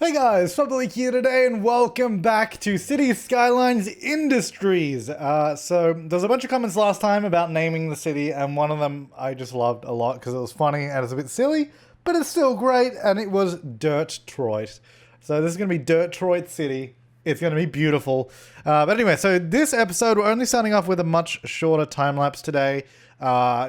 Hey guys, Flabaliki here today and welcome back to City Skylines Industries. So there's a bunch of comments last time about naming the city, and one of them I just loved a lot because it was funny and it's a bit silly, but it's still great, and it was Dirtroit. So this is going to be Dirtroit City. It's going to be beautiful. But anyway, so this episode we're only starting off with a much shorter time lapse today,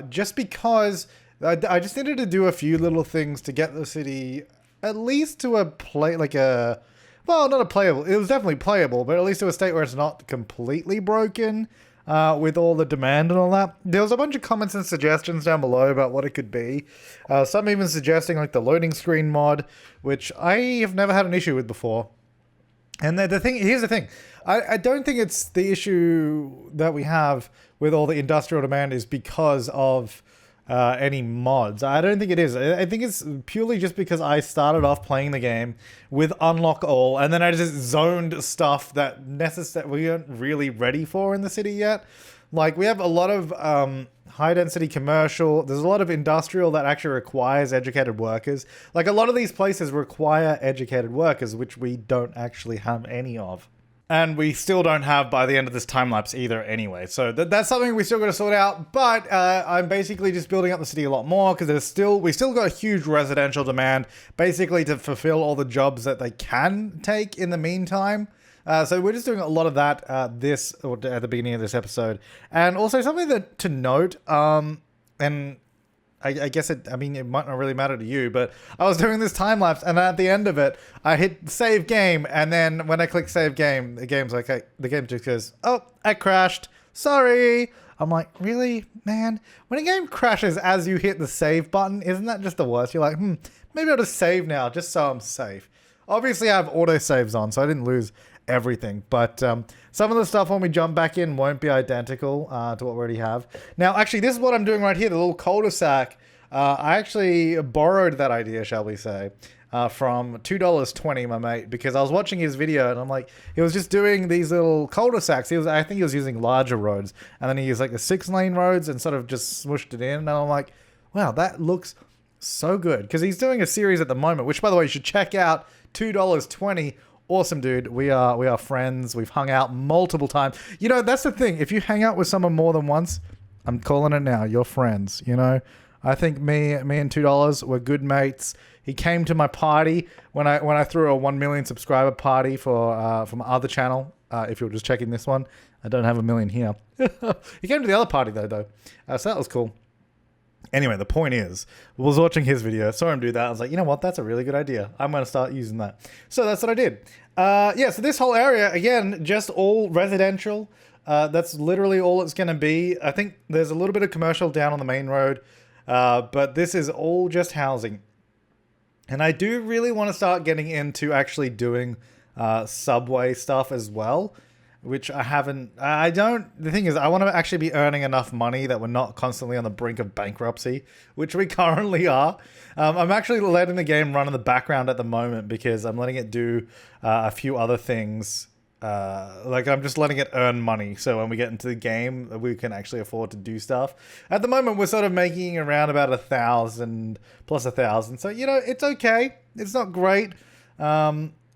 just because I just needed to do a few little things to get the city at least to a well, not a playable, it was definitely playable, but at least to a state where it's not completely broken with all the demand and all that. There was a bunch of comments and suggestions down below about what it could be. Some even suggesting like the loading screen mod, which I have never had an issue with before. And here's the thing. I don't think it's the issue that we have with all the industrial demand is because of any mods. I don't think it is. I think it's purely just because I started off playing the game with unlock all, and then I just zoned stuff that we aren't really ready for in the city yet. Like, we have a lot of high density commercial. There's a lot of industrial that actually requires educated workers. Like, a lot of these places require educated workers, which we don't actually have any of. And we still don't have by the end of this time lapse either anyway. So that's something we still got to sort out. But I'm basically just building up the city a lot more because we still got a huge residential demand basically to fulfill all the jobs that they can take in the meantime. So we're just doing a lot of that at the beginning of this episode. And also something to note, and I guess it might not really matter to you, but I was doing this time lapse, and at the end of it, I hit save game, and then when I click save game, the game just goes, oh, I crashed. Sorry. I'm like, really, man? When a game crashes as you hit the save button, isn't that just the worst? You're like, maybe I'll just save now, just so I'm safe. Obviously, I have auto saves on, so I didn't lose everything, but some of the stuff when we jump back in won't be identical to what we already have. Now, actually, this is what I'm doing right here, the little cul-de-sac. I actually borrowed that idea, shall we say, from $2.20, my mate, because I was watching his video and I'm like, he was just doing these little cul-de-sacs. I think he was using larger roads, and then he used like the 6-lane roads and sort of just smooshed it in, and I'm like, wow, that looks so good, because he's doing a series at the moment, which, by the way, you should check out. $2.20. Awesome, dude. We are friends. We've hung out multiple times. You know, that's the thing. If you hang out with someone more than once, I'm calling it now. You're friends, you know? I think me and $2 were good mates. He came to my party when I threw a 1 million subscriber party for my other channel. If you're just checking this one, I don't have 1 million here. He came to the other party though. So that was cool. Anyway, the point is, I was watching his video, saw him do that. I was like, you know what? That's a really good idea. I'm going to start using that. So that's what I did. So this whole area, again, just all residential. That's literally all it's going to be. I think there's a little bit of commercial down on the main road, but this is all just housing. And I do really want to start getting into actually doing subway stuff as well, which I haven't. The thing is, I want to actually be earning enough money that we're not constantly on the brink of bankruptcy, which we currently are. I'm actually letting the game run in the background at the moment because I'm letting it do a few other things. Like, I'm just letting it earn money, so when we get into the game, we can actually afford to do stuff. At the moment, we're sort of making around about 1,000 plus 1,000. So, you know, it's okay. It's not great.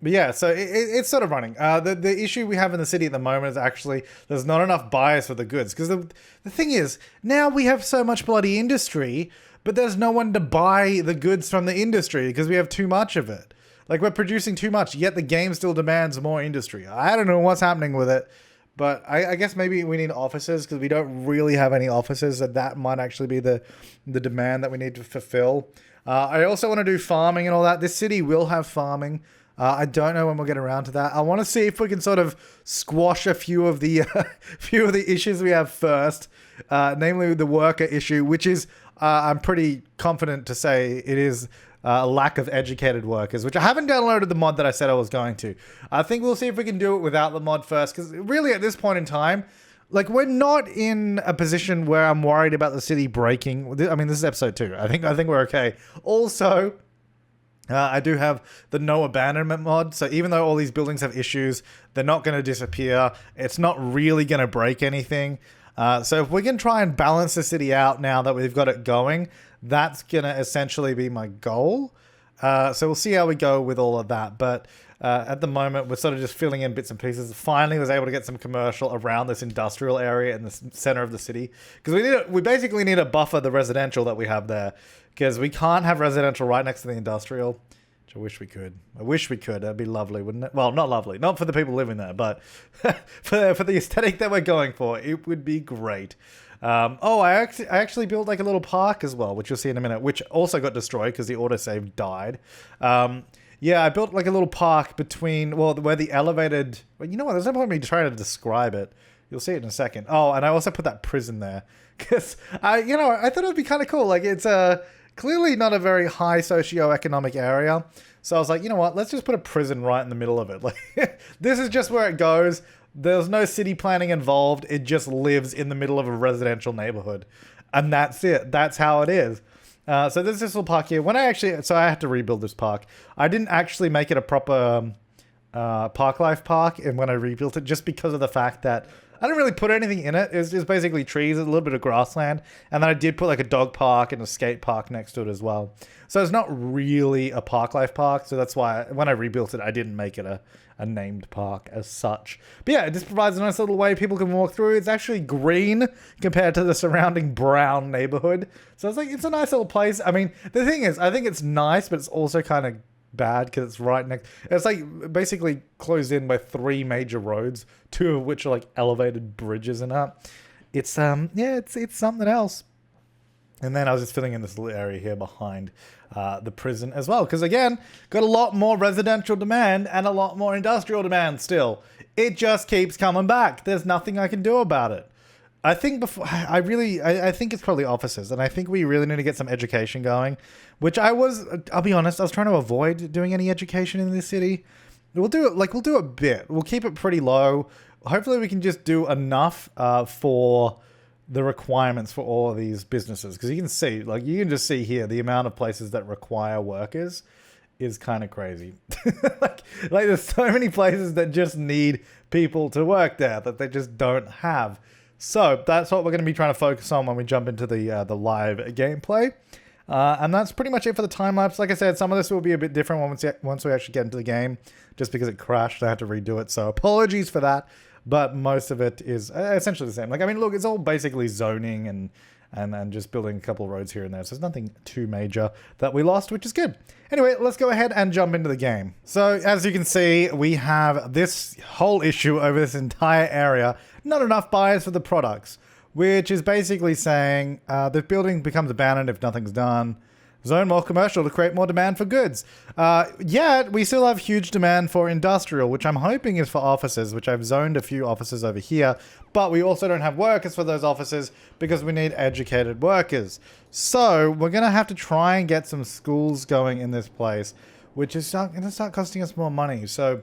But yeah, so it's sort of running. The issue we have in the city at the moment is actually there's not enough buyers for the goods. Because the thing is, now we have so much bloody industry, but there's no one to buy the goods from the industry because we have too much of it. Like, we're producing too much, yet the game still demands more industry. I don't know what's happening with it, but I guess maybe we need offices because we don't really have any offices. That might actually be the demand that we need to fulfill. I also want to do farming and all that. This city will have farming. I don't know when we'll get around to that. I want to see if we can sort of squash a few of the issues we have first, namely the worker issue, which is I'm pretty confident to say it is a lack of educated workers, which I haven't downloaded the mod that I said I was going to. I think we'll see if we can do it without the mod first, because really at this point in time, like, we're not in a position where I'm worried about the city breaking. I mean, this is episode 2. I think we're okay. Also, I do have the no abandonment mod, so even though all these buildings have issues, they're not going to disappear. It's not really going to break anything. So if we can try and balance the city out now that we've got it going, that's going to essentially be my goal. So we'll see how we go with all of that. But at the moment, we're sort of just filling in bits and pieces. Finally was able to get some commercial around this industrial area in the center of the city. Because we basically need to buffer the residential that we have there. Because we can't have residential right next to the industrial. Which I wish we could. I wish we could. That'd be lovely, wouldn't it? Well, not lovely. Not for the people living there. But for the aesthetic that we're going for, it would be great. I actually built like a little park as well, which you'll see in a minute, which also got destroyed because the autosave died. Yeah, I built like a little park between, well, where the elevated, well, you know what, there's no point in me trying to describe it. You'll see it in a second. Oh, and I also put that prison there because I thought it would be kind of cool. Like it's clearly not a very high socioeconomic area. So I was like, you know what, let's just put a prison right in the middle of it. Like this is just where it goes. There's no city planning involved. It just lives in the middle of a residential neighborhood. And that's it. That's how it is. So there's this little park here. So I had to rebuild this park. I didn't actually make it a proper park life park and when I rebuilt it, just because of the fact that I didn't really put anything in it. It's just basically trees, a little bit of grassland. And then I did put like a dog park and a skate park next to it as well. So it's not really a park life park. So that's why when I rebuilt it, I didn't make it a named park as such. But yeah, it just provides a nice little way people can walk through. It's actually green compared to the surrounding brown neighborhood. So it's like, it's a nice little place. I mean, the thing is, I think it's nice, but it's also kind of bad because it's right next. It's like basically closed in by 3 major roads, 2 of which are like elevated bridges and that. It's it's something else. And then I was just filling in this little area here behind the prison as well. Because again, got a lot more residential demand and a lot more industrial demand still. It just keeps coming back. There's nothing I can do about it. I think I think it's probably offices. And I think we really need to get some education going. Which I'll be honest, I was trying to avoid doing any education in this city. We'll do a bit. We'll keep it pretty low. Hopefully we can just do enough for the requirements for all of these businesses, because you can just see here the amount of places that require workers is kind of crazy. like there's so many places that just need people to work there that they just don't have. So that's what we're going to be trying to focus on when we jump into the live gameplay. And that's pretty much it for the time lapse. Like I said, some of this will be a bit different once we actually get into the game, just because it crashed. I had to redo it, so apologies for that. But most of it is essentially the same. Like, I mean, look, it's all basically zoning and just building a couple of roads here and there. So there's nothing too major that we lost, which is good. Anyway, let's go ahead and jump into the game. So as you can see, we have this whole issue over this entire area. Not enough buyers for the products, which is basically saying the building becomes abandoned if nothing's done. Zone more commercial to create more demand for goods. Yet, we still have huge demand for industrial, which I'm hoping is for offices, which I've zoned a few offices over here. But we also don't have workers for those offices because we need educated workers. So, we're going to have to try and get some schools going in this place, which is going to start costing us more money. So,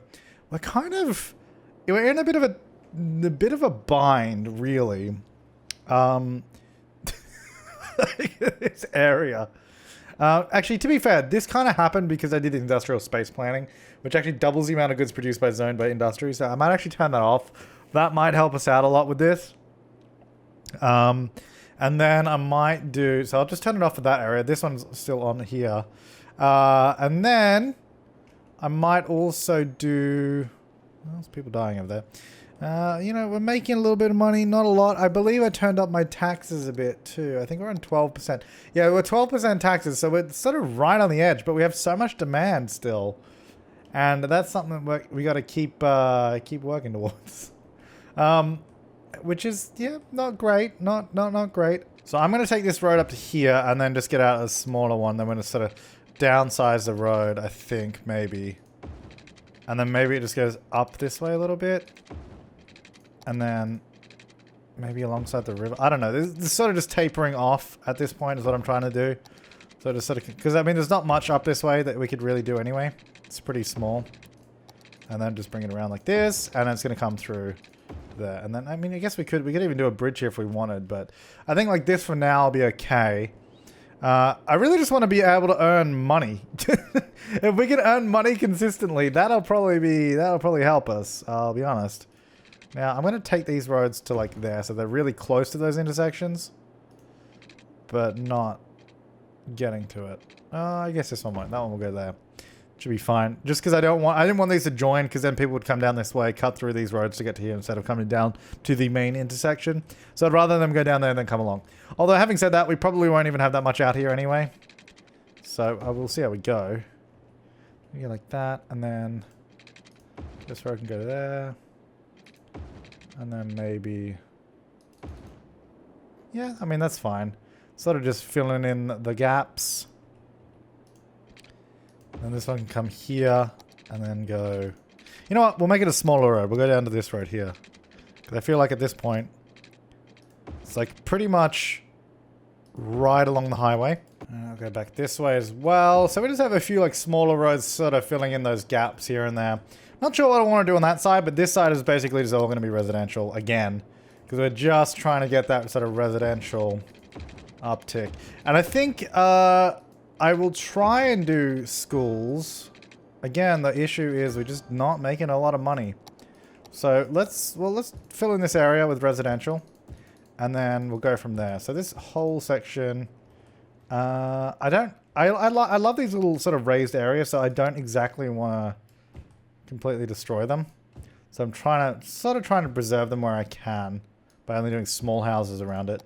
we're in a bit of a bind, really. This area. Actually, to be fair, this kind of happened because I did industrial space planning, which actually doubles the amount of goods produced by zone by industry. So I might actually turn that off. That might help us out a lot with this. And then I might do... So I'll just turn it off for that area. This one's still on here. And then I might also do... Well, there's people dying over there. We're making a little bit of money, not a lot. I believe I turned up my taxes a bit too. I think we're on 12%. Yeah, we're 12% taxes, so we're sort of right on the edge, but we have so much demand still. And that's something that we got to keep working towards. Which is, yeah, not great. Not great. So I'm going to take this road up to here and then just get out a smaller one. Then we're going to sort of downsize the road, I think, maybe. And then maybe it just goes up this way a little bit. And then maybe alongside the river. I don't know. This is sort of just tapering off at this point is what I'm trying to do. So just sort of... Because, I mean, there's not much up this way that we could really do anyway. It's pretty small. And then just bring it around like this. And then it's going to come through there. And then, I mean, I guess we could even do a bridge here if we wanted. But I think like this for now will be okay. I really just want to be able to earn money. If we can earn money consistently, that'll probably help us. I'll be honest. Now, I'm going to take these roads to, like, there, so they're really close to those intersections. But not getting to it. I guess this one won't. That one will go there. Should be fine. Just because I didn't want these to join, because then people would come down this way, cut through these roads to get to here instead of coming down to the main intersection. So I'd rather them go down there and then come along. Although having said that, we probably won't even have that much out here anyway. So I will see how we go. We go like that, and then this road can go there. And then maybe... Yeah, I mean, that's fine. Sort of just filling in the gaps. And this one can come here and then go... You know what? We'll make it a smaller road. We'll go down to this road here. Because I feel like at this point, it's like pretty much right along the highway. And I'll go back this way as well. So we just have a few like smaller roads sort of filling in those gaps here and there. Not sure what I want to do on that side, but this side is basically just all going to be residential again. Because we're just trying to get that sort of residential uptick. And I think... I will try and do schools. Again, the issue is we're just not making a lot of money. So let's fill in this area with residential. And then we'll go from there. So this whole section, I love these little sort of raised areas, so I don't exactly want to completely destroy them. So I'm trying to preserve them where I can by only doing small houses around it.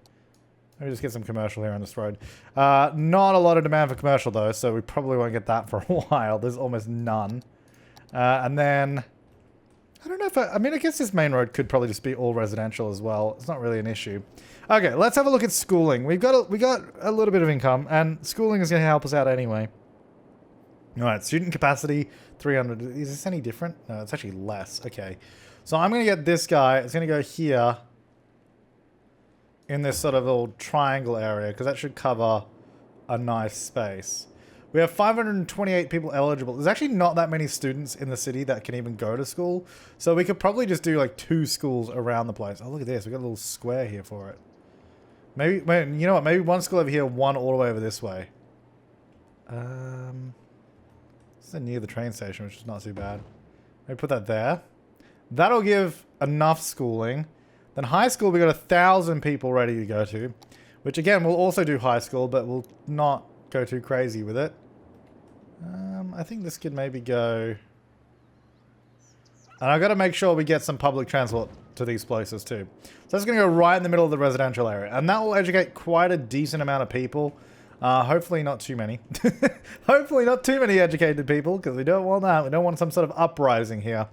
Maybe just get some commercial here on this road. Not a lot of demand for commercial though, so we probably won't get that for a while. There's almost none. And then, I don't know if I mean, I guess this main road could probably just be all residential as well. It's not really an issue. Okay, let's have a look at schooling. We got a little bit of income, and schooling is going to help us out anyway. All right, student capacity 300. Is this any different? No, it's actually less. Okay, so I'm going to get this guy. It's going to go here. In this sort of little triangle area, because that should cover a nice space. We have 528 people eligible. There's actually not that many students in the city that can even go to school. So we could probably just do like 2 schools around the place. Oh, look at this. We got a little square here for it. Maybe, you know what? Maybe 1 school over here, 1 all the way over this way. This is near the train station, which is not too bad. Maybe put that there. That'll give enough schooling. Then high school, we got 1,000 people ready to go to. Which again, we'll also do high school, but we'll not go too crazy with it. I think this could maybe go... And I've got to make sure we get some public transport to these places too. So that's going to go right in the middle of the residential area. And that will educate quite a decent amount of people. Hopefully not too many. Hopefully not too many educated people, because we don't want that. We don't want some sort of uprising here.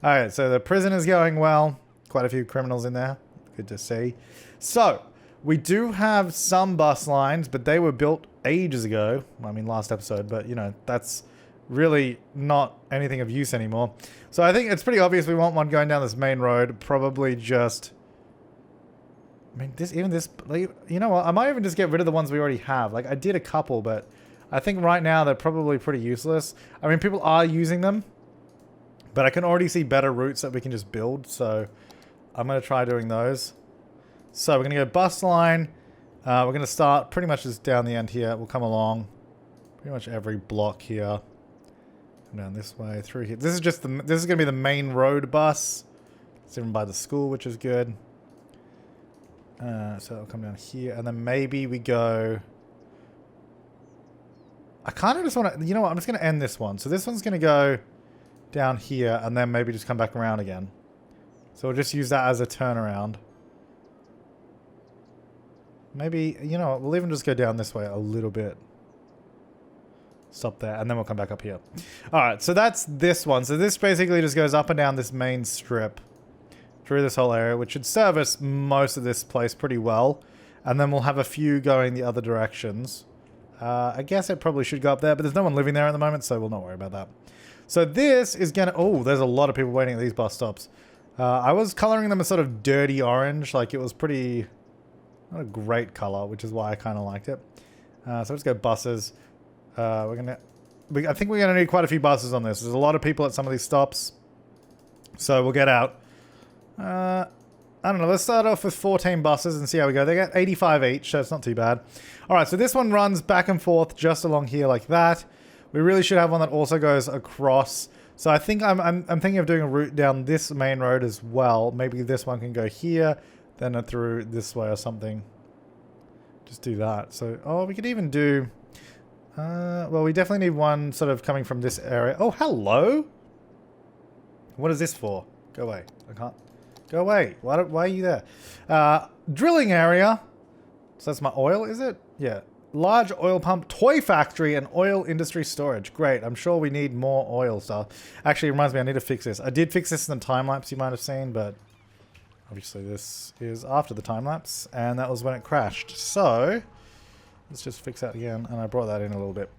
Alright, so the prison is going well. Quite a few criminals in there. Good to see. So, we do have some bus lines, but they were built ages ago. I mean, last episode, but, you know, that's really not anything of use anymore. So, I think it's pretty obvious we want one going down this main road. Probably just... I mean, like, you know what? I might even just get rid of the ones we already have. Like, I did a couple, but I think right now they're probably pretty useless. I mean, people are using them, but I can already see better routes that we can just build, so... I'm going to try doing those. So we're going to go bus line. We're going to start pretty much just down the end here. We'll come along pretty much every block here. Come down this way, through here. This is going to be the main road bus. It's even by the school, which is good. So it'll come down here. And then maybe we go... I kind of just want to... You know what? I'm just going to end this one. So this one's going to go down here and then maybe just come back around again. So we'll just use that as a turnaround. Maybe, you know what, we'll even just go down this way a little bit. Stop there, and then we'll come back up here. Alright, so that's this one. So this basically just goes up and down this main strip through this whole area, which should service most of this place pretty well. And then we'll have a few going the other directions. I guess it probably should go up there, but there's no one living there at the moment, so we'll not worry about that. So this is gonna... Oh, there's a lot of people waiting at these bus stops. I was coloring them a sort of dirty orange, like it was pretty, not a great color, which is why I kind of liked it. So let's go buses. I think we're gonna need quite a few buses on this. There's a lot of people at some of these stops, so we'll get out. I don't know. Let's start off with 14 buses and see how we go. They get 85 each, so it's not too bad. All right, so this one runs back and forth just along here like that. We really should have one that also goes across. So I think I'm thinking of doing a route down this main road as well. Maybe this one can go here, then through this way or something. Just do that. So, oh, we could even do... Well, we definitely need one sort of coming from this area. Oh, hello! What is this for? Go away. I can't. Go away. Why are you there? Drilling area. So that's my oil, is it? Yeah. Large oil pump, toy factory, and oil industry storage. Great. I'm sure we need more oil stuff. Actually, it reminds me, I need to fix this. I did fix this in the time lapse you might have seen, but obviously this is after the time lapse, and that was when it crashed. So let's just fix that again, and I brought that in a little bit.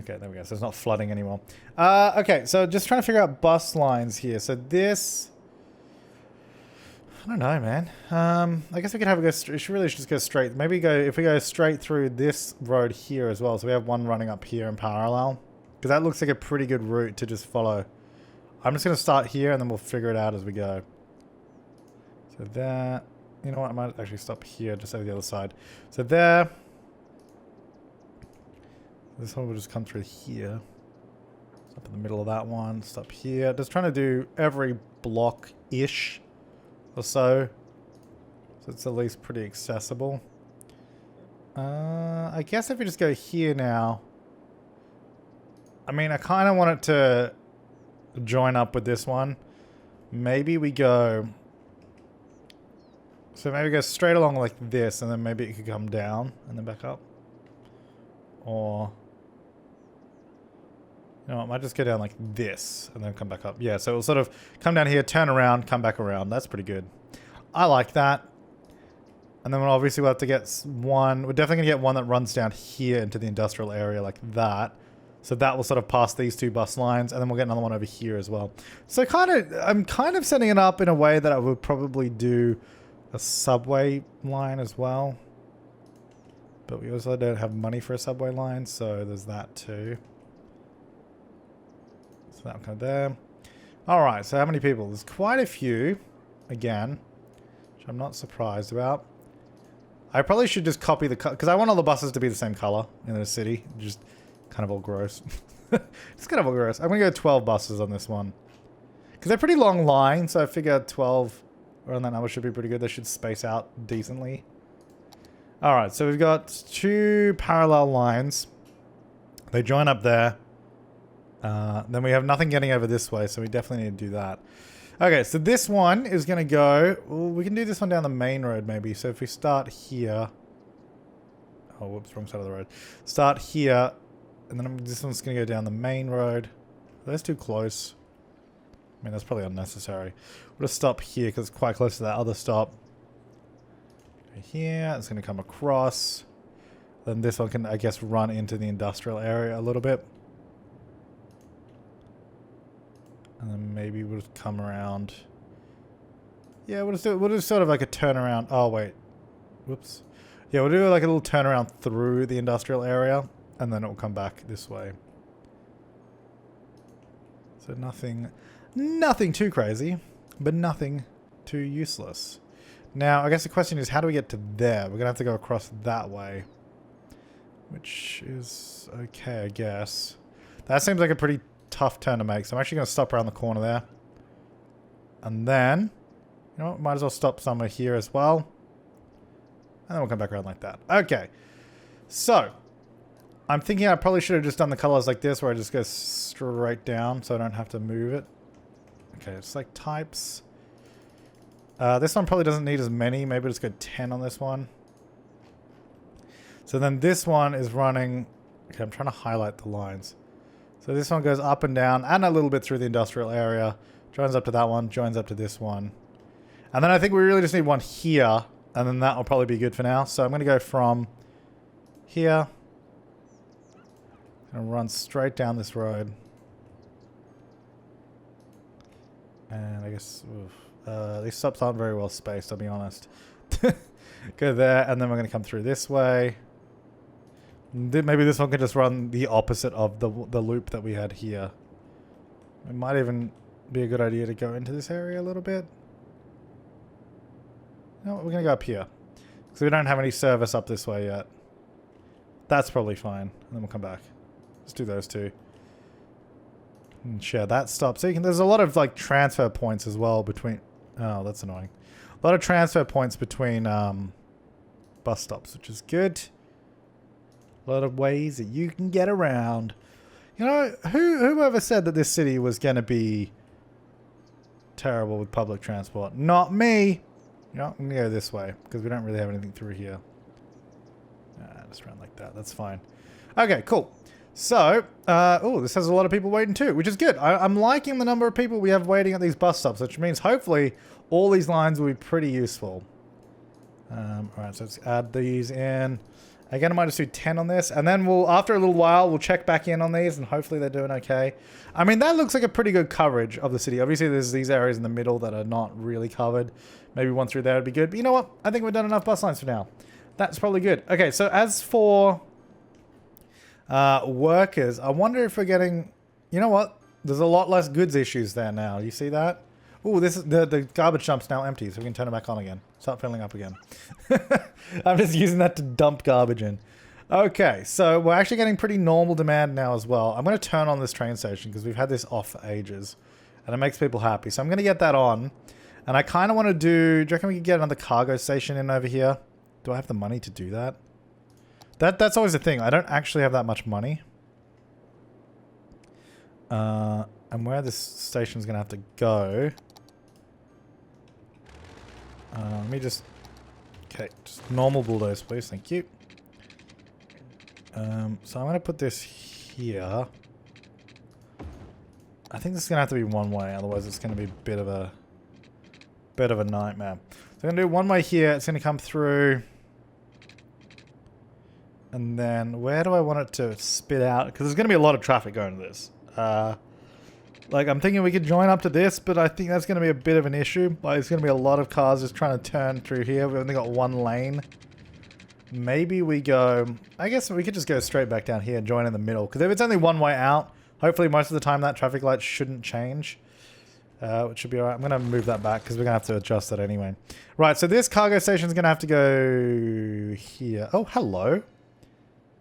Okay, there we go. So it's not flooding anymore. Okay, so just trying to figure out bus lines here. So this... I don't know, man. I guess we could have a go... It should really just go straight. Maybe if we go straight through this road here as well. So we have one running up here in parallel. Because that looks like a pretty good route to just follow. I'm just going to start here and then we'll figure it out as we go. So there... You know what? I might actually stop here just over the other side. So there... This one will just come through here. Stop in the middle of that one. Stop here. Just trying to do every block-ish or so. So it's at least pretty accessible. I guess if we just go here now. I mean, I kind of want it to join up with this one. Maybe we go... So maybe go straight along like this, and then maybe it could come down and then back up. Or... You know what, I might just go down like this and then come back up. Yeah, so it'll sort of come down here, turn around, come back around. That's pretty good. I like that. And then obviously we'll have to get one. We're definitely going to get one that runs down here into the industrial area like that. So that will sort of pass these two bus lines. And then we'll get another one over here as well. So I'm kind of setting it up in a way that I would probably do a subway line as well. But we also don't have money for a subway line. So there's that too. So that'll go there. Alright, so how many people? There's quite a few, again, which I'm not surprised about. I probably should just copy the... Because I want all the buses to be the same color in the city. Just kind of all gross. It's kind of all gross. I'm going to go 12 buses on this one. Because they're pretty long lines, so I figure 12 around that number should be pretty good. They should space out decently. Alright, so we've got two parallel lines. They join up there. Then we have nothing getting over this way, so we definitely need to do that. Okay, so this one is going to go... Well, we can do this one down the main road, maybe. So if we start here... Oh, whoops, wrong side of the road. Start here, and then this one's going to go down the main road. That's too close. I mean, that's probably unnecessary. We'll just stop here, because it's quite close to that other stop. Go here, it's going to come across. Then this one can, I guess, run into the industrial area a little bit. And then maybe we'll just come around. Yeah, we'll do sort of like a turnaround. Oh, wait. Whoops. Yeah, we'll do like a little turnaround through the industrial area. And then it will come back this way. So nothing too crazy. But nothing too useless. Now, I guess the question is, how do we get to there? We're going to have to go across that way. Which is okay, I guess. That seems like a pretty... tough turn to make, so I'm actually going to stop around the corner there. And then, you know what, might as well stop somewhere here as well. And then we'll come back around like that. Okay. So, I'm thinking I probably should have just done the colors like this, where I just go straight down, so I don't have to move it. Okay, it's like types. This one probably doesn't need as many. Maybe just go 10 on this one. So then this one is running... Okay, I'm trying to highlight the lines. So this one goes up and down and a little bit through the industrial area. Joins up to that one, joins up to this one. And then I think we really just need one here. And then that will probably be good for now. So I'm going to go from here. I'm going to run straight down this road. And I guess these stops aren't very well spaced, I'll be honest. Go there, and then we're going to come through this way. Maybe this one can just run the opposite of the loop that we had here. It might even be a good idea to go into this area a little bit. No, we're going to go up here. Because we don't have any service up this way yet. That's probably fine. And then we'll come back. Let's do those two. And share that stop. So you can, there's a lot of like transfer points as well between... Oh, that's annoying. A lot of transfer points between bus stops, which is good. A lot of ways that you can get around. You know, whoever said that this city was going to be terrible with public transport? Not me. No, I'm going to go this way because we don't really have anything through here. Just around like that. That's fine. Okay, cool. So, oh, this has a lot of people waiting too, which is good. I'm liking the number of people we have waiting at these bus stops, which means hopefully all these lines will be pretty useful. Alright, so let's add these in. Again, I might just do 10 on this, and then we'll, after a little while, we'll check back in on these, and hopefully they're doing okay. I mean, that looks like a pretty good coverage of the city. Obviously, there's these areas in the middle that are not really covered. Maybe one through there would be good, but you know what? I think we've done enough bus lines for now. That's probably good. Okay, so as for workers, I wonder if we're getting... You know what? There's a lot less goods issues there now. You see that? Ooh, this is the garbage dump's now empty, so we can turn it back on again. Start filling up again. I'm just using that to dump garbage in. Okay, so we're actually getting pretty normal demand now as well. I'm going to turn on this train station because we've had this off for ages. And it makes people happy. So I'm going to get that on. And I kind of want to do... Do you reckon we could get another cargo station in over here? Do I have the money to do that? That's always the thing. I don't actually have that much money. And where this station's going to have to go... let me just... Okay, just normal bulldoze, please. Thank you. So I'm going to put this here. I think this is going to have to be one way, otherwise it's going to be a bit of a nightmare. So I'm going to do one way here. It's going to come through. And then where do I want it to spit out? Because there's going to be a lot of traffic going to this. Like, I'm thinking we could join up to this, but I think that's going to be a bit of an issue. Like, there's going to be a lot of cars just trying to turn through here. We've only got one lane. Maybe we go... I guess we could just go straight back down here and join in the middle. Because if it's only one way out, hopefully most of the time that traffic light shouldn't change. Which should be alright. I'm going to move that back because we're going to have to adjust that anyway. Right, so this cargo station is going to have to go here. Oh, hello.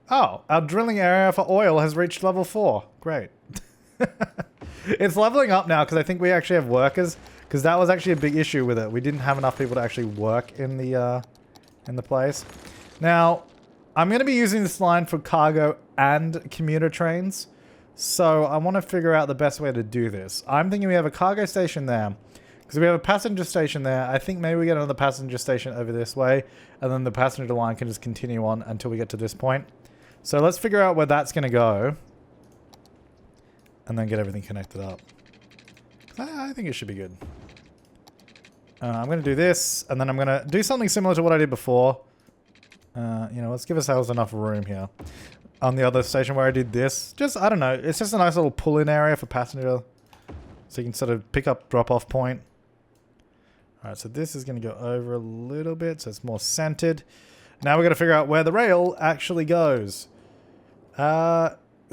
Oh, our drilling area for oil has reached level 4. Great. It's leveling up now because I think we actually have workers. Because that was actually a big issue with it. We didn't have enough people to actually work in the place. Now, I'm going to be using this line for cargo and commuter trains. So I want to figure out the best way to do this. I'm thinking we have a cargo station there. Because we have a passenger station there. I think maybe we get another passenger station over this way. And then the passenger line can just continue on until we get to this point. So let's figure out where that's going to go. And then get everything connected up. I think it should be good. I'm going to do this. And then I'm going to do something similar to what I did before. You know, let's give ourselves enough room here. On the other station where I did this. Just, I don't know. It's just a nice little pull-in area for passenger. So you can sort of pick up, drop-off point. Alright, so this is going to go over a little bit. So it's more centered. Now we're going to figure out where the rail actually goes.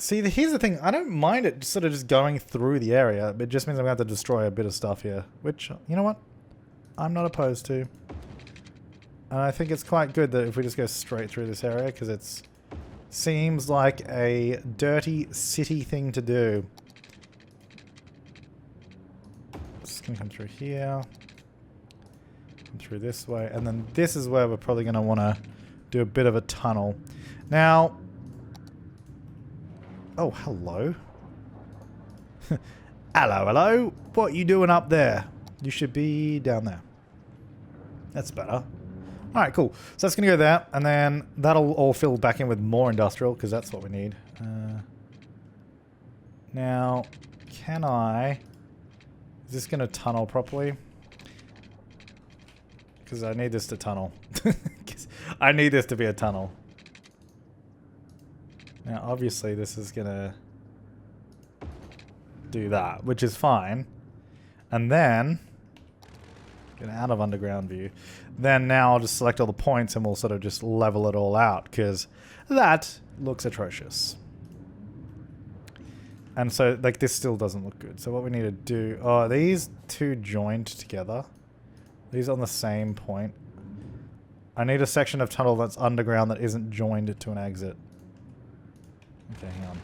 See, here's the thing. I don't mind it sort of just going through the area. It just means I'm going to have to destroy a bit of stuff here. Which, you know what? I'm not opposed to. And I think it's quite good that if we just go straight through this area. Because it seems like a dirty city thing to do. Just going to come through here. Come through this way. And then this is where we're probably going to want to do a bit of a tunnel. Now... Oh, hello. Hello. What are you doing up there? You should be down there. That's better. Alright, cool. So that's going to go there. And then that'll all fill back in with more industrial, because that's what we need. Now, can I... Is this going to tunnel properly? Because I need this to tunnel. I need this to be a tunnel. Now, obviously, this is going to do that, which is fine. And then, get out of underground view. Then now I'll just select all the points and we'll sort of just level it all out, because that looks atrocious. And so, like, this still doesn't look good. So what we need to do... Oh, are these two joined together? These on the same point. I need a section of tunnel that's underground that isn't joined to an exit. Okay, hang on.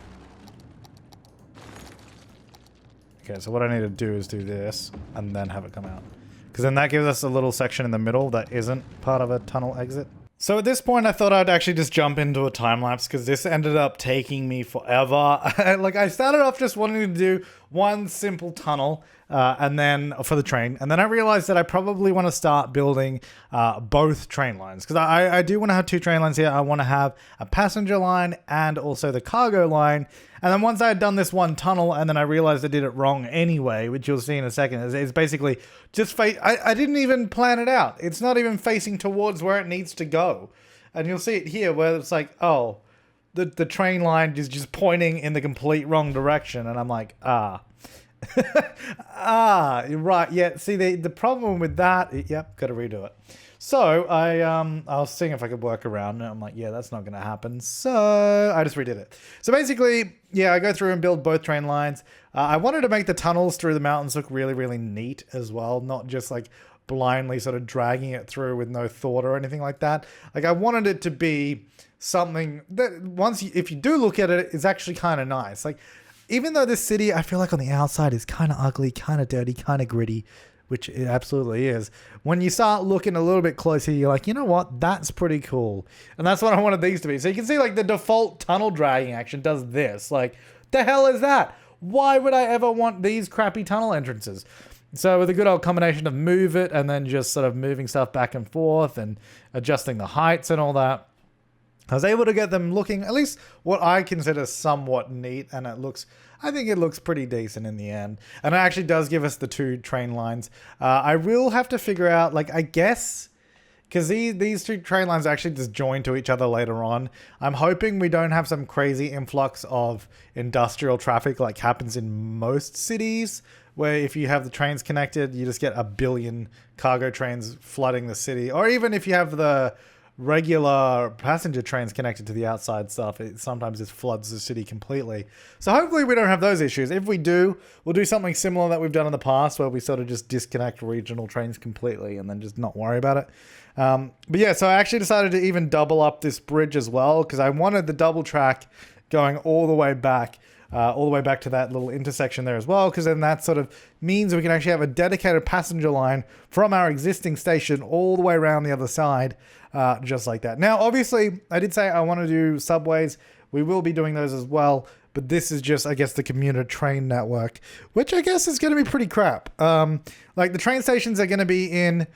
Okay, so what I need to do is do this, and then have it come out. Because then that gives us a little section in the middle that isn't part of a tunnel exit. So at this point, I thought I'd actually just jump into a time lapse because this ended up taking me forever. Like I started off just wanting to do one simple tunnel, and then for the train, and then I realized that I probably want to start building both train lines because I do want to have two train lines here. I want to have a passenger line and also the cargo line. And then once I had done this one tunnel, and then I realized I did it wrong anyway, which you'll see in a second, it's basically just I didn't even plan it out. It's not even facing towards where it needs to go. And you'll see it here where it's like, oh, the train line is just pointing in the complete wrong direction. And I'm like, ah. Right. Yeah, see, the problem with that, yep, got to redo it. So I was seeing if I could work around it. I'm like, yeah, that's not going to happen. So I just redid it. So basically, yeah, I go through and build both train lines. I wanted to make the tunnels through the mountains look really, really neat as well. Not just like blindly sort of dragging it through with no thought or anything like that. Like I wanted it to be something that if you do look at it, it's actually kind of nice. Like even though this city, I feel like on the outside is kind of ugly, kind of dirty, kind of gritty, which it absolutely is. When you start looking a little bit closer, you're like, you know what? That's pretty cool. And that's what I wanted these to be. So you can see like the default tunnel dragging action does this. Like, the hell is that? Why would I ever want these crappy tunnel entrances? So with a good old combination of move it and then just sort of moving stuff back and forth and adjusting the heights and all that, I was able to get them looking at least what I consider somewhat neat, and I think it looks pretty decent in the end. And it actually does give us the two train lines. I will have to figure out, like, I guess, because these two train lines actually just join to each other later on. I'm hoping we don't have some crazy influx of industrial traffic like happens in most cities, where if you have the trains connected, you just get a billion cargo trains flooding the city. Or even if you have the regular passenger trains connected to the outside stuff, it sometimes just floods the city completely. So hopefully we don't have those issues. If we do, we'll do something similar that we've done in the past where we sort of just disconnect regional trains completely and then just not worry about it. But yeah, so I actually decided to even double up this bridge as well because I wanted the double track going all the way back to that little intersection there as well, because then that sort of means we can actually have a dedicated passenger line from our existing station all the way around the other side, just like that. Now, obviously, I did say I want to do subways. We will be doing those as well, but this is just, I guess, the commuter train network, which I guess is going to be pretty crap. Like the train stations are going to be in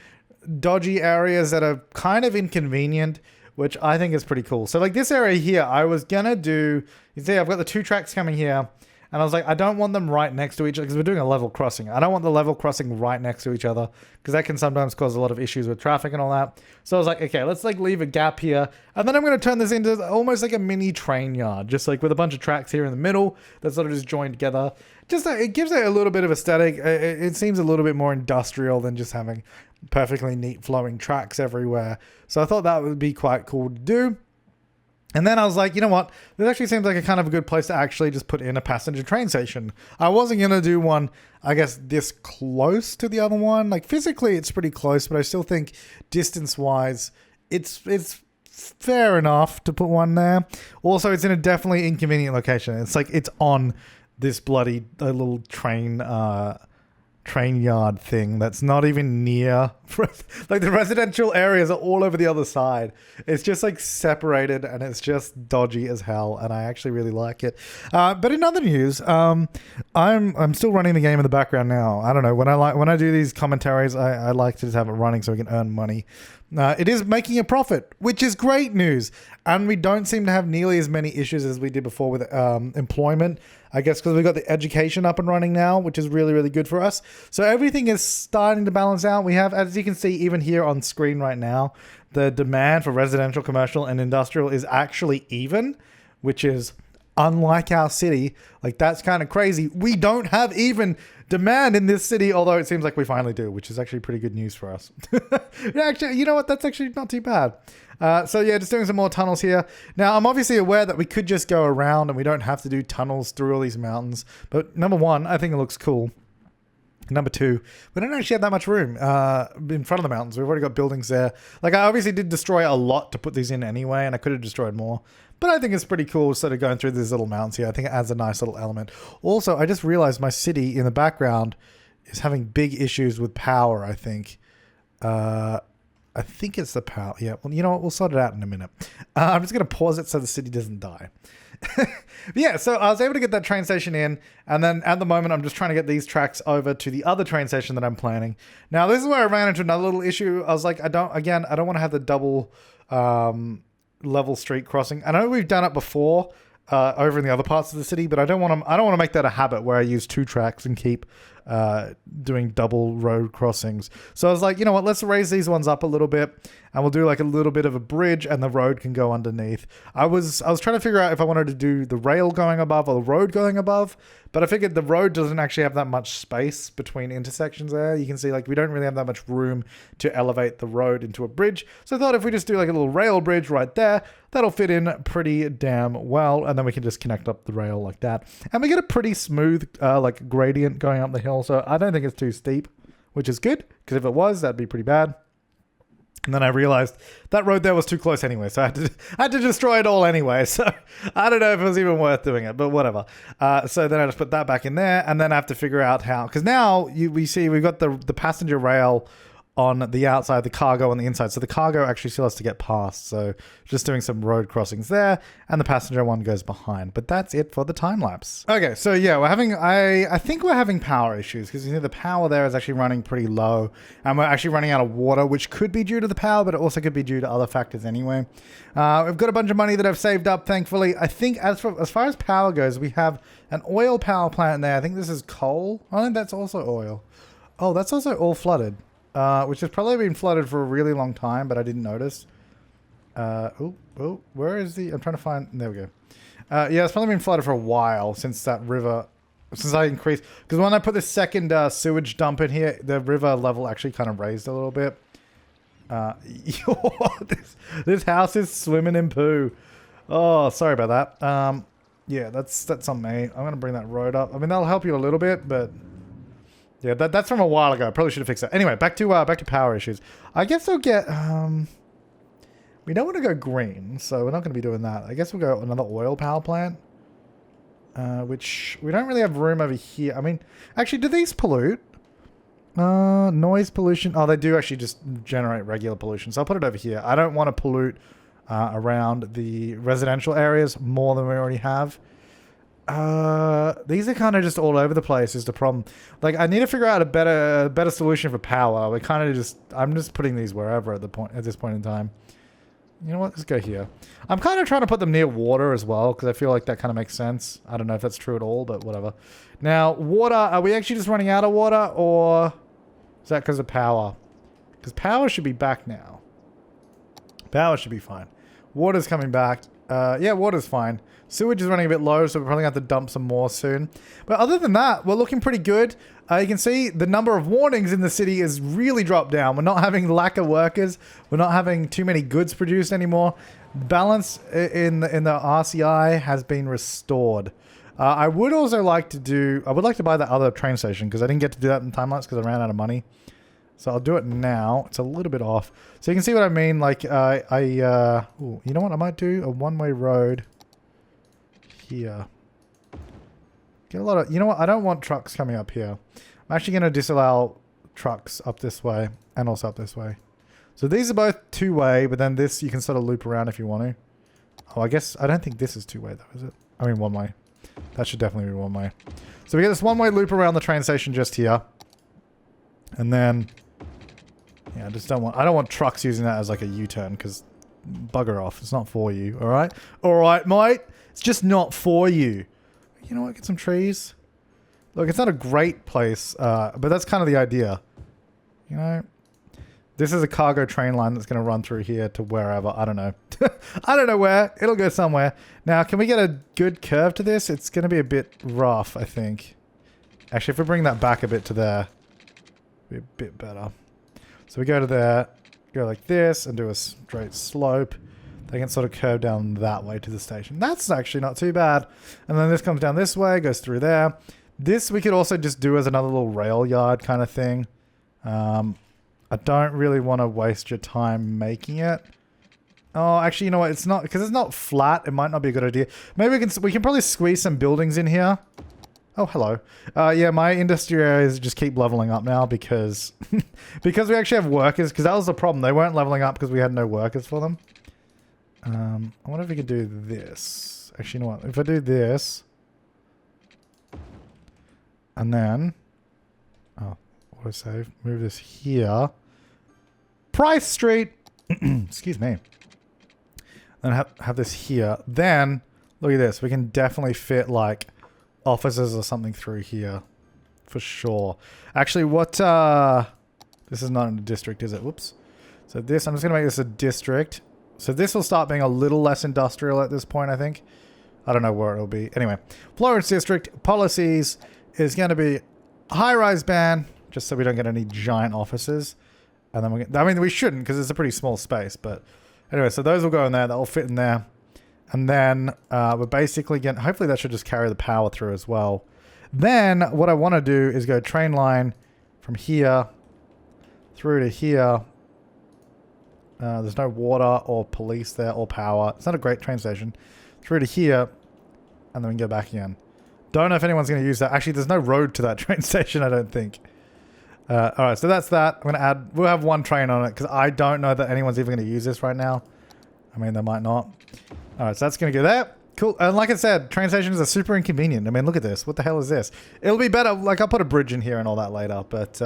dodgy areas that are kind of inconvenient, which I think is pretty cool. So like this area here, I was gonna do, you see I've got the two tracks coming here, and I was like, I don't want them right next to each other because we're doing a level crossing. I don't want the level crossing right next to each other because that can sometimes cause a lot of issues with traffic and all that. So I was like, okay, let's like leave a gap here. And then I'm gonna turn this into almost like a mini train yard, just like with a bunch of tracks here in the middle that sort of just joined together. Just it gives it a little bit of aesthetic. It seems a little bit more industrial than just having perfectly neat flowing tracks everywhere. So I thought that would be quite cool to do. And then I was like, you know what? This actually seems like a kind of a good place to actually just put in a passenger train station. I wasn't going to do one, I guess, this close to the other one. Like physically it's pretty close, but I still think distance-wise it's fair enough to put one there. Also, it's in a definitely inconvenient location. It's like it's on this bloody little train yard thing that's not even near, like the residential areas are all over the other side. It's just like separated and it's just dodgy as hell, and I actually really like it. But in other news, I'm still running the game in the background now. I don't know, when I do these commentaries, I like to just have it running so we can earn money. It is making a profit, which is great news, and we don't seem to have nearly as many issues as we did before with employment. I guess because we've got the education up and running now, which is really, really good for us. So everything is starting to balance out. We have, as you can see, even here on screen right now, the demand for residential, commercial, and industrial is actually even, which is unlike our city. Like, that's kind of crazy. We don't have even demand in this city, although it seems like we finally do, which is actually pretty good news for us. Actually, you know what? That's actually not too bad. So yeah, just doing some more tunnels here. Now, I'm obviously aware that we could just go around and we don't have to do tunnels through all these mountains. But number one, I think it looks cool. Number two, we don't actually have that much room in front of the mountains. We've already got buildings there. Like, I obviously did destroy a lot to put these in anyway, and I could have destroyed more. But I think it's pretty cool sort of going through these little mountains here. I think it adds a nice little element. Also, I just realized my city in the background is having big issues with power, I think. I think it's the power. Yeah, well, you know what? We'll sort it out in a minute. I'm just going to pause it so the city doesn't die. Yeah, so I was able to get that train station in, and then at the moment I'm just trying to get these tracks over to the other train station that I'm planning. Now, this is where I ran into another little issue. I was like, I don't want to have the double level street crossing. I know we've done it before over in the other parts of the city, but I don't want to make that a habit where I use 2 tracks and keep doing double road crossings. So I was like, you know what, let's raise these ones up a little bit, and we'll do like a little bit of a bridge, and the road can go underneath. I was trying to figure out if I wanted to do the rail going above or the road going above, but I figured the road doesn't actually have that much space between intersections there. You can see like we don't really have that much room to elevate the road into a bridge. So I thought if we just do like a little rail bridge right there, that'll fit in pretty damn well, and then we can just connect up the rail like that. And we get a pretty smooth like gradient going up the hill, so I don't think it's too steep, which is good, because if it was, that'd be pretty bad. And then I realized that road there was too close anyway, so I had to destroy it all anyway. So I don't know if it was even worth doing it, but whatever. So then I just put that back in there, and then I have to figure out how, because now we see we've got the passenger rail on the outside, the cargo on the inside. So the cargo actually still has to get past. So just doing some road crossings there, and the passenger one goes behind. But that's it for the time lapse. Okay, so yeah, I think we're having power issues, because you know the power there is actually running pretty low, and we're actually running out of water, which could be due to the power, but it also could be due to other factors anyway. We've got a bunch of money that I've saved up, thankfully. I think as far as power goes, we have an oil power plant there. I think this is coal. I think that's also oil. Oh, that's also all flooded. Which has probably been flooded for a really long time, but I didn't notice. Where is the... I'm trying to find... There we go. Yeah, it's probably been flooded for a while since that river... Since I increased... Because when I put this second sewage dump in here, the river level actually kind of raised a little bit. This house is swimming in poo. Oh, sorry about that. Yeah, that's on me. I'm going to bring that road up. I mean, that'll help you a little bit, but... Yeah, that's from a while ago. Probably should have fixed that. Anyway, back to power issues. I guess we'll get... we don't want to go green, so we're not going to be doing that. I guess we'll go another oil power plant. Which we don't really have room over here. I mean, actually, do these pollute? Noise pollution. Oh, they do actually just generate regular pollution. So I'll put it over here. I don't want to pollute around the residential areas more than we already have. These are kind of just all over the place is the problem. Like, I need to figure out a better solution for power. We kind of I'm just putting these wherever at this point in time. You know what? Let's go here. I'm kind of trying to put them near water as well, because I feel like that kind of makes sense. I don't know if that's true at all, but whatever. Now, water, are we actually just running out of water, or is that because of power? Because power should be back now. Power should be fine. Water's coming back. Yeah, water's fine. Sewage is running a bit low, so we're probably going to have to dump some more soon. But other than that, we're looking pretty good. You can see the number of warnings in the city has really dropped down. We're not having lack of workers. We're not having too many goods produced anymore. Balance in the RCI has been restored. I would also like to buy that other train station, because I didn't get to do that in time lapse because I ran out of money. So I'll do it now. It's a little bit off. So you can see what I mean. Like, ooh, you know what? I might do a one-way road here. Get a lot of... You know what? I don't want trucks coming up here. I'm actually going to disallow trucks up this way and also up this way. So these are both two-way, but then this you can sort of loop around if you want to. Oh, I guess... I don't think this is two-way, though, is it? I mean, one-way. That should definitely be one-way. So we get this one-way loop around the train station just here. And then... Yeah, I just don't want trucks using that as like a U-turn, because bugger off. It's not for you, alright? Alright, mate. It's just not for you. You know what? Get some trees. Look, it's not a great place, but that's kind of the idea. You know? This is a cargo train line that's going to run through here to wherever. I don't know. I don't know where. It'll go somewhere. Now, can we get a good curve to this? It's going to be a bit rough, I think. Actually, if we bring that back a bit to there, it'll be a bit better. So we go to there, go like this, and do a straight slope. They can sort of curve down that way to the station. That's actually not too bad. And then this comes down this way, goes through there. This we could also just do as another little rail yard kind of thing. I don't really want to waste your time making it. Oh, actually, you know what? It's not, because it's not flat. It might not be a good idea. Maybe we can probably squeeze some buildings in here. Oh, hello. Yeah, my industry areas just keep leveling up now because because we actually have workers. Because that was the problem. They weren't leveling up because we had no workers for them. I wonder if we could do this. Actually, you know what? If I do this, and then, oh, auto save. Move this here. Price Street. Excuse me. And have this here. Then look at this. We can definitely fit like offices or something through here, for sure. Actually, what? This is not in a district, is it? Whoops. So this, I'm just gonna make this a district. So this will start being a little less industrial at this point, I think. I don't know where it'll be. Anyway, Florence District policies is going to be high-rise ban, just so we don't get any giant offices. And then I mean, we shouldn't because it's a pretty small space. But anyway, so those will go in there. That'll fit in there. And then we're basically getting... Hopefully that should just carry the power through as well. Then what I want to do is go train line from here through to here. There's no water or police there or power. It's not a great train station. Through to here, and then we can go back again. Don't know if anyone's going to use that. Actually, there's no road to that train station, I don't think. Alright, so that's that. I'm going to add... We'll have one train on it, because I don't know that anyone's even going to use this right now. I mean, they might not. Alright, so that's going to go there. Cool. And like I said, train stations are super inconvenient. I mean, look at this. What the hell is this? It'll be better... Like, I'll put a bridge in here and all that later, but...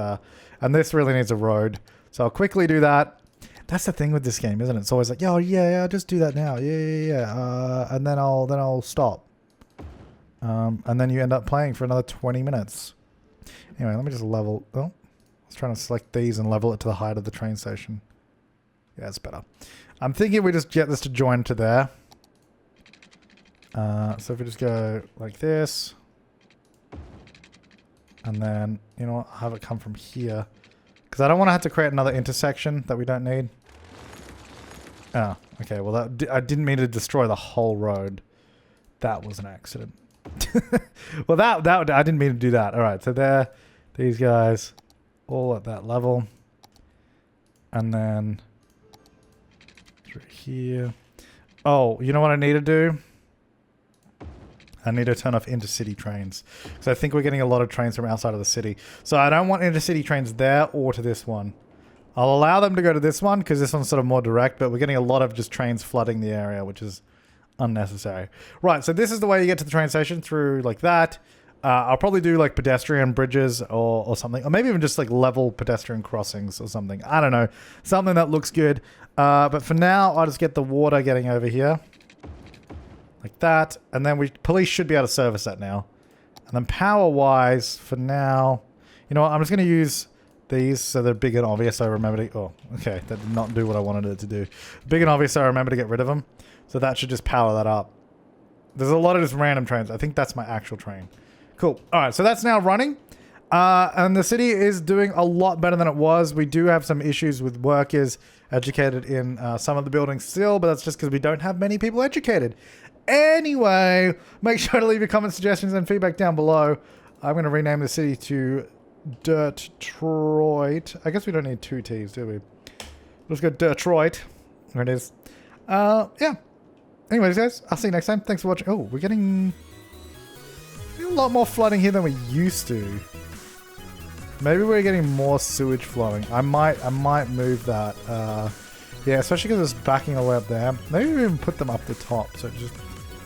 and this really needs a road. So I'll quickly do that. That's the thing with this game, isn't it? It's always like, oh yeah, I'll just do that now. Yeah. And then I'll stop. And then you end up playing for another 20 minutes. Anyway, let me just level. Oh, I was trying to select these and level it to the height of the train station. Yeah, it's better. I'm thinking we just get this to join to there. So if we just go like this, and then you know what, I'll have it come from here. Because I don't want to have to create another intersection that we don't need. Oh, okay. Well, I didn't mean to destroy the whole road. That was an accident. Well, that I didn't mean to do that. All right, so there, these guys, all at that level, and then through here. Oh, you know what I need to do? I need to turn off intercity trains. So I think we're getting a lot of trains from outside of the city. So I don't want intercity trains there or to this one. I'll allow them to go to this one because this one's sort of more direct, but we're getting a lot of just trains flooding the area, which is unnecessary. Right, so this is the way you get to the train station, through like that. I'll probably do like pedestrian bridges or something. Or maybe even just like level pedestrian crossings or something. I don't know. Something that looks good. But for now, I'll just get the water getting over here. Like that, and then police should be able to service that now. And then power-wise, for now, you know what, I'm just going to use these so they're big and obvious. So I remember to... Oh, okay, that did not do what I wanted it to do. Big and obvious, so I remember to get rid of them. So that should just power that up. There's a lot of just random trains. I think that's my actual train. Cool. All right, so that's now running. And the city is doing a lot better than it was. We do have some issues with workers educated in some of the buildings still, but that's just because we don't have many people educated. Anyway, make sure to leave your comments, suggestions, and feedback down below. I'm going to rename the city to Detroit. I guess we don't need two T's, do we? Let's go Detroit. There it is. Yeah. Anyways, guys, I'll see you next time. Thanks for watching. Oh, we're getting a lot more flooding here than we used to. Maybe we're getting more sewage flowing. I might move that. Yeah, especially because it's backing all the way up there. Maybe we even put them up the top. So just,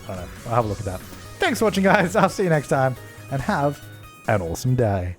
I don't know. I'll have a look at that. Thanks for watching, guys. I'll see you next time. And have an awesome day.